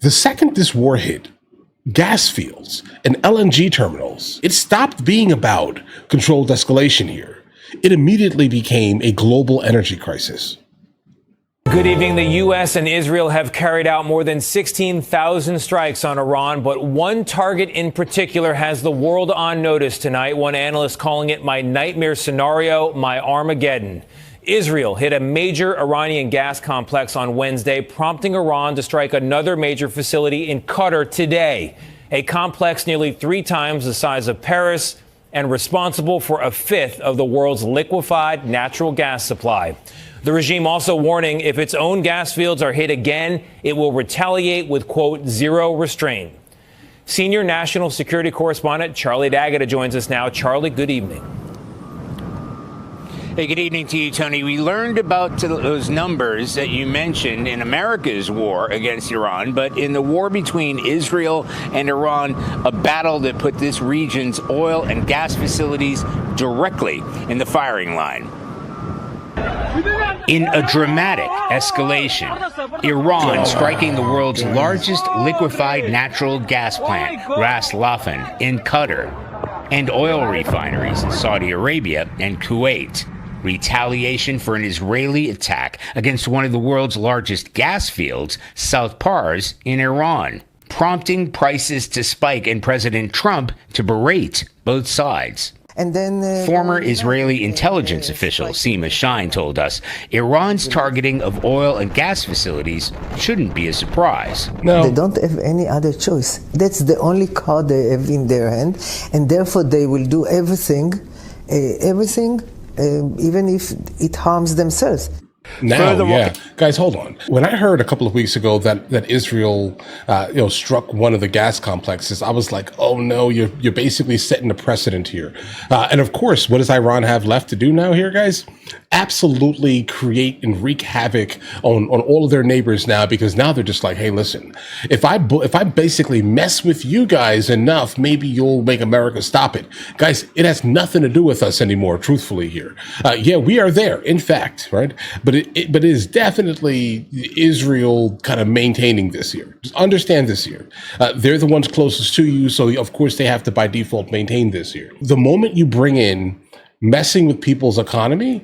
The second this war hit, gas fields and LNG terminals, it stopped being about controlled escalation here. It immediately became a global energy crisis. Good evening. The U.S. and Israel have carried out more than 16,000 strikes on Iran, but one target in particular has the world on notice tonight. One analyst calling it my nightmare scenario, my Armageddon. Israel hit a major Iranian gas complex on Wednesday, prompting Iran to strike another major facility in Qatar today, a complex nearly 3 times the size of Paris and responsible for a fifth of the world's liquefied natural gas supply. The regime also warning if its own gas fields are hit again, it will retaliate with, quote, zero restraint. Senior national security correspondent Charlie D'Agata joins us now. Charlie, good evening. Hey, good evening to you, Tony. We learned about those numbers that you mentioned in America's war against Iran, but in the war between Israel and Iran, a battle that put this region's oil and gas facilities directly in the firing line. In a dramatic escalation, Iran striking the world's largest liquefied natural gas plant, Ras Laffan, in Qatar, and oil refineries in Saudi Arabia and Kuwait. Retaliation for an Israeli attack against one of the world's largest gas fields, South Pars, in Iran, prompting prices to spike and President Trump to berate both sides. And then, former Israeli intelligence official Seema Shine told us Iran's targeting of oil and gas facilities shouldn't be a surprise. No. They don't have any other choice. That's the only card they have in their hand, and therefore they will do everything, even if it harms themselves. Now, yeah. Guys, hold on. When I heard a couple of weeks ago that Israel, struck one of the gas complexes, I was like, oh no, you're basically setting a precedent here. And of course, what does Iran have left to do now here, guys? Absolutely create and wreak havoc on all of their neighbors now, because now they're just like, hey, listen, if I basically mess with you guys enough, maybe you'll make America stop it. Guys, it has nothing to do with us anymore, truthfully here. Yeah, we are there, in fact, right? But it is definitely Israel kind of maintaining this here. Just understand this here. They're the ones closest to you, so of course they have to by default maintain this here. The moment you bring in messing with people's economy,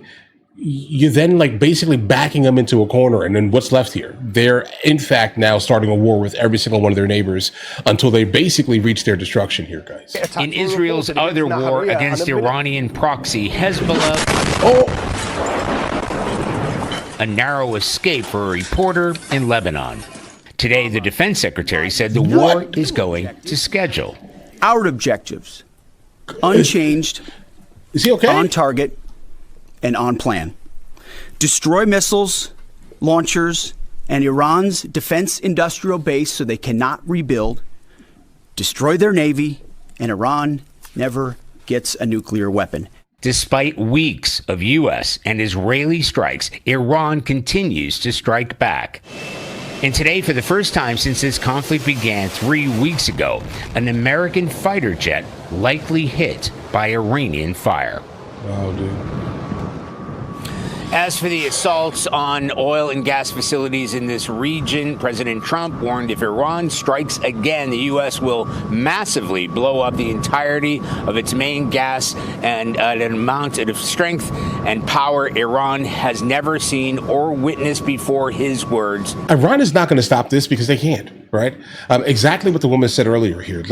you then basically backing them into a corner, and then what's left here? They're in fact now starting a war with every single one of their neighbors until they basically reach their destruction here, guys. In Israel's other war against Iranian proxy Hezbollah, a narrow escape for a reporter in Lebanon. Today, the defense secretary said the war is going to schedule. Our objectives, unchanged, is he okay? On target, and on plan. Destroy missiles, launchers, and Iran's defense industrial base so they cannot rebuild. Destroy their navy, and Iran never gets a nuclear weapon. Despite weeks of U.S. and Israeli strikes, Iran continues to strike back. And today, for the first time since this conflict began 3 weeks ago, an American fighter jet likely hit by Iranian fire. Oh, dude. As for the assaults on oil and gas facilities in this region, President Trump warned if Iran strikes again, the U.S. will massively blow up the entirety of its main gas and at an amount of strength and power Iran has never seen or witnessed before, his words. Iran is not going to stop this because they can't, right? Exactly what the woman said earlier here.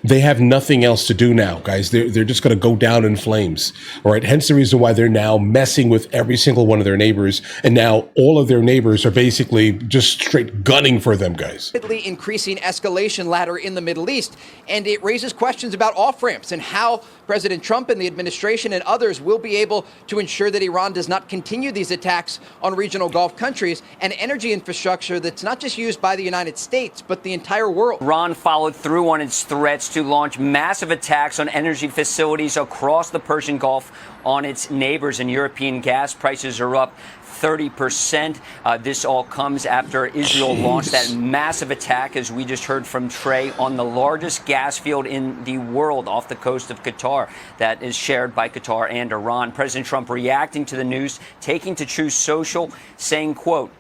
They have nothing else to do now, guys. They're just going to go down in flames, all right? Hence the reason why they're now messing with every single one of their neighbors, and now all of their neighbors are basically just straight gunning for them, guys. Increasing escalation ladder in the Middle East, and it raises questions about off-ramps and how President Trump and the administration and others will be able to ensure that Iran does not continue these attacks on regional Gulf countries and energy infrastructure that's not just used by the United States, but the entire world. Iran followed through on its threats to launch massive attacks on energy facilities across the Persian Gulf on its neighbors, and European gas prices are up 30%. This all comes after Israel launched that massive attack, as we just heard from Trey, on the largest gas field in the world off the coast of Qatar that is shared by Qatar and Iran. President Trump reacting to the news, taking to Truth Social, saying, quote,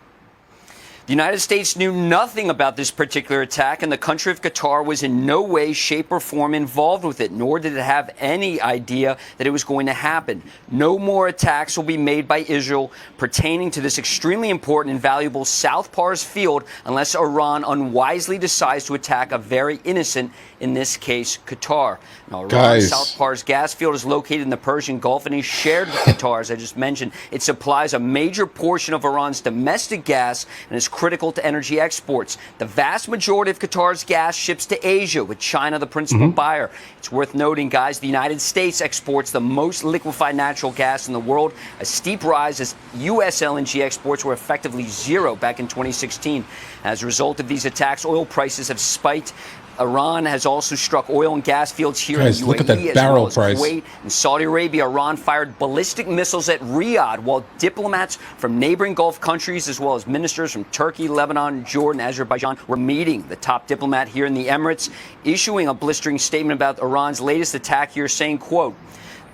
The United States knew nothing about this particular attack, and the country of Qatar was in no way, shape, or form involved with it, nor did it have any idea that it was going to happen. No more attacks will be made by Israel pertaining to this extremely important and valuable South Pars field unless Iran unwisely decides to attack a very innocent, in this case, Qatar. Now, Iran's South Pars gas field is located in the Persian Gulf and is shared with Qatar, as I just mentioned. It supplies a major portion of Iran's domestic gas and is critical to energy exports. The vast majority of Qatar's gas ships to Asia, with China the principal buyer. It's worth noting, guys, the United States exports the most liquefied natural gas in the world, a steep rise as U.S. LNG exports were effectively zero back in 2016. As a result of these attacks, oil prices have spiked. Iran has also struck oil and gas fields here in the UAE, look at that barrel as well as price. Kuwait and Saudi Arabia. Iran fired ballistic missiles at Riyadh, while diplomats from neighboring Gulf countries, as well as ministers from Turkey, Lebanon, Jordan, Azerbaijan, were meeting. The top diplomat here in the Emirates issuing a blistering statement about Iran's latest attack here, saying, quote,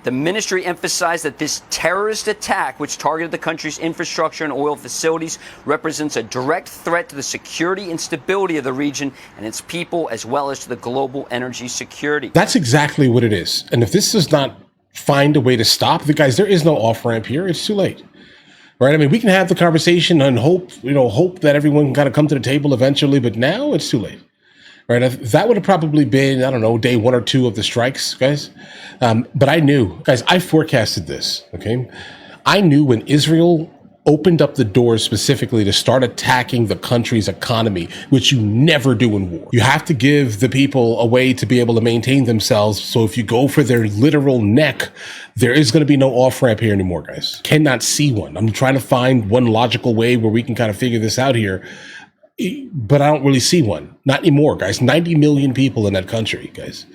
"The ministry emphasized that this terrorist attack, which targeted the country's infrastructure and oil facilities, represents a direct threat to the security and stability of the region and its people, as well as to the global energy security." That's exactly what it is. And if this does not find a way to stop the guys, there is no off-ramp here. It's too late. Right? I mean, we can have the conversation and hope that everyone can kind of come to the table eventually, but now it's too late. Right? That would have probably been, I don't know, day 1 or 2 of the strikes, guys. But I knew, guys, I forecasted this, okay? I knew when Israel opened up the doors specifically to start attacking the country's economy, which you never do in war. You have to give the people a way to be able to maintain themselves. So if you go for their literal neck, there is going to be no off-ramp here anymore, guys. Cannot see one. I'm trying to find one logical way where we can kind of figure this out here. But I don't really see one. Not anymore, guys. 90 million people in that country, guys.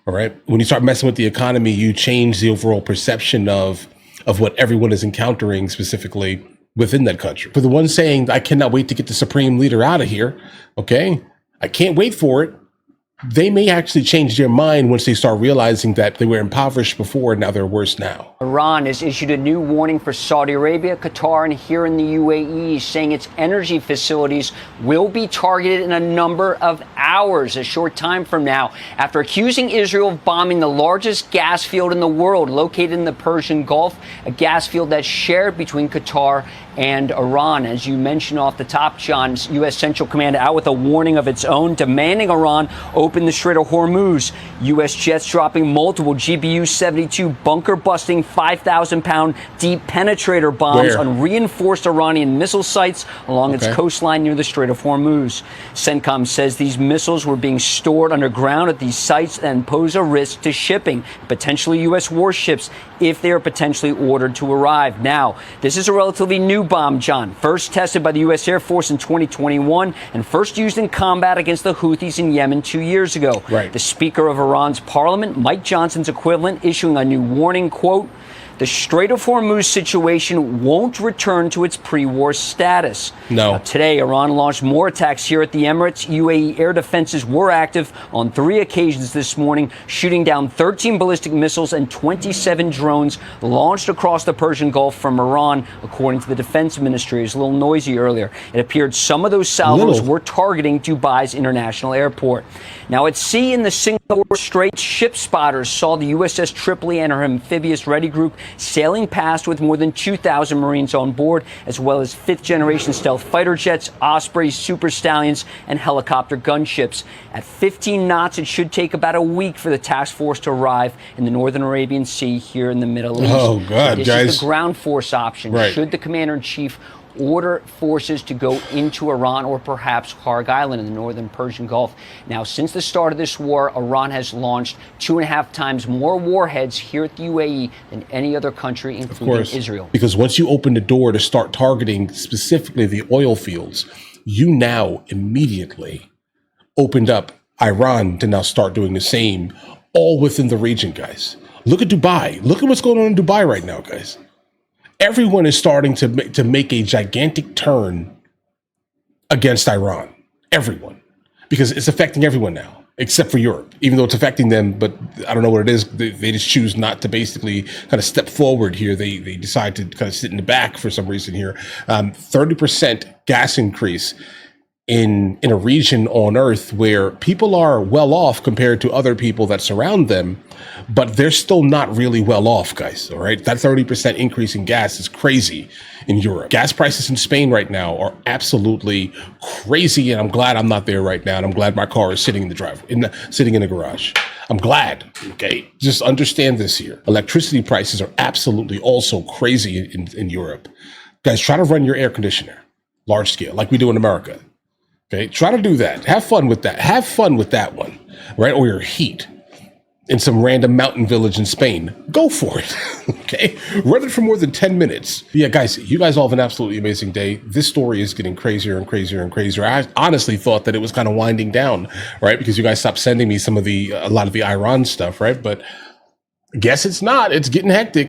All right. When you start messing with the economy, you change the overall perception of what everyone is encountering specifically within that country. For the ones saying, I cannot wait to get the supreme leader out of here, okay? I can't wait for it. They may actually change their mind once they start realizing that they were impoverished before and now they're worse now. Iran has issued a new warning for Saudi Arabia, Qatar, and here in the UAE, saying its energy facilities will be targeted in a number of hours, a short time from now, after accusing Israel of bombing the largest gas field in the world, located in the Persian Gulf, a gas field that's shared between Qatar and Iran. As you mentioned off the top, John, U.S. Central Command out with a warning of its own, demanding Iran open the Strait of Hormuz. U.S. jets dropping multiple GBU-72 bunker-busting 5,000-pound deep penetrator bombs on reinforced Iranian missile sites along its coastline near the Strait of Hormuz. CENTCOM says these missiles were being stored underground at these sites and pose a risk to shipping, potentially U.S. warships, if they are potentially ordered to arrive. Now, this is a relatively new bomb, John, first tested by the U.S. Air Force in 2021 and first used in combat against the Houthis in Yemen 2 years ago. The Speaker of Iran's parliament, Mike Johnson's equivalent, issuing a new warning, quote, "The Strait of Hormuz situation won't return to its pre-war status." No. Now, today, Iran launched more attacks here at the Emirates. UAE air defenses were active on 3 occasions this morning, shooting down 13 ballistic missiles and 27 drones launched across the Persian Gulf from Iran, according to the defense ministry. It was a little noisy earlier. It appeared some of those salvos were targeting Dubai's international airport. Now, at sea in the Singapore Strait, ship spotters saw the USS Tripoli and her amphibious ready group sailing past with more than 2,000 Marines on board, as well as 5th-generation stealth fighter jets, Ospreys, Super Stallions, and helicopter gunships. At 15 knots, it should take about a week for the task force to arrive in the Northern Arabian Sea here in the Middle East. Oh, God, this guys. is the ground force option. Should the commander-in-chief order forces to go into Iran or perhaps Kharg Island in the northern Persian Gulf. Now, since the start of this war, Iran has launched 2.5 times more warheads here at the UAE than any other country, including Israel. Because once you open the door to start targeting specifically the oil fields, you now immediately opened up Iran to now start doing the same, all within the region, guys. Look at Dubai. Look at what's going on in Dubai right now, guys. Everyone is starting to make a gigantic turn against Iran. Everyone. Because it's affecting everyone now. except for Europe, even though it's affecting them. But I don't know what it is. They just choose not to basically kind of step forward here. They decide to kind of sit in the back for some reason here. 30% gas increase in a region on Earth where people are well off compared to other people that surround them, but they're still not really well off, guys. All right. That 30% increase in gas is crazy in Europe. Gas prices in Spain right now are absolutely crazy. And I'm glad I'm not there right now. And I'm glad my car is sitting in the sitting in the garage. I'm glad. Okay. Just understand this here. Electricity prices are absolutely also crazy in Europe. Guys, try to run your air conditioner large scale like we do in America. Okay, try to do that. Have fun with that. Have fun with that one, right? Or your heat in some random mountain village in Spain. Go for it. Okay, run it for more than 10 minutes. Yeah, guys, you guys all have an absolutely amazing day. This story is getting crazier and crazier and crazier. I honestly thought that it was kind of winding down, right? Because you guys stopped sending me a lot of the Iran stuff, right? But I guess it's not. It's getting hectic.